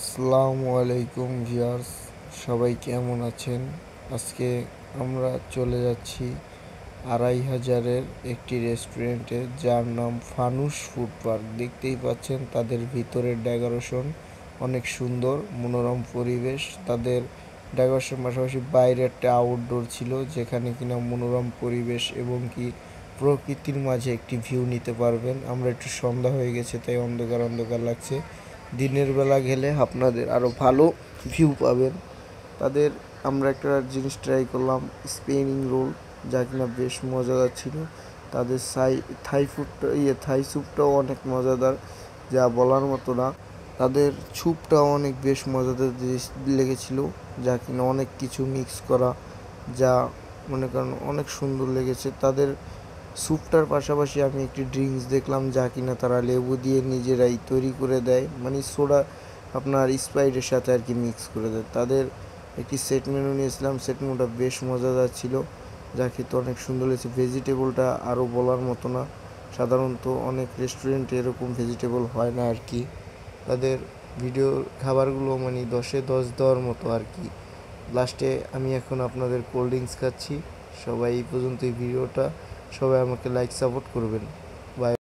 আসসালামু আলাইকুম ভিউয়ার্স, সবাই কেমন আছেন? আজকে আমরা চলে যাচ্ছি 2500-এর একটি রেস্টুরেন্টে, যার নাম ফানুস ফুড পার্ক। দেখতেই পাচ্ছেন তাদের ভিতরের ডেকোরেশন অনেক সুন্দর, মনোরম পরিবেশ। তাদের ডেকোরেশন পাশাপাশি বাইরে একটা আউটডোর ছিল, যেখানে কিনা মনোরম পরিবেশ এবং কি প্রকৃতির মাঝে একটি ভিউ নিতে পারবেন। আমরা একটু সন্ধ্যা হয়ে গেছে, তাই অন্ধকার অন্ধকার লাগছে। দিনের বেলা গেলে আপনাদের আরও ভালো ভিউ পাবেন। তাদের আমরা একটা জিনিস ট্রাই করলাম, স্পিনিং রোল, যা কিনা বেশ মজাদার ছিল। তাদের থাই স্যুপটাও অনেক মজাদার, যা বলার মতো না। তাদের স্যুপটাও অনেক বেশ মজাদার লেগেছিল, যা কিনা অনেক কিছু মিক্স করা, যা মনে করেন অনেক সুন্দর লেগেছে। তাদের স্যুপটার পাশাপাশি আমি একটি ড্রিঙ্কস দেখলাম, যা কিনা তারা লেবু দিয়ে নিজেরাই তৈরি করে দেয়, মানে সোডা আপনার স্প্রাইটের সাথে আর কি মিক্স করে দেয়। তাদের একটি সেট মেনু নিয়েছিলাম, সেট মেনুটা বেশ মজাদার ছিল, যা খেতে অনেক সুন্দর লেগেছে। ভেজিটেবলটা আরও বলার মতো না, সাধারণত অনেক রেস্টুরেন্টে এরকম ভেজিটেবল হয় না আর কি। তাদের খাবারগুলো মানে 10-এ 10 দেওয়ার মতো আর কি। লাস্টে আমি এখন আপনাদের কোল্ড ড্রিঙ্কস খাচ্ছি। সবাই এই পর্যন্ত এই ভিডিওটা, সবাই আমাকে লাইক সাপোর্ট করবেন। বাই।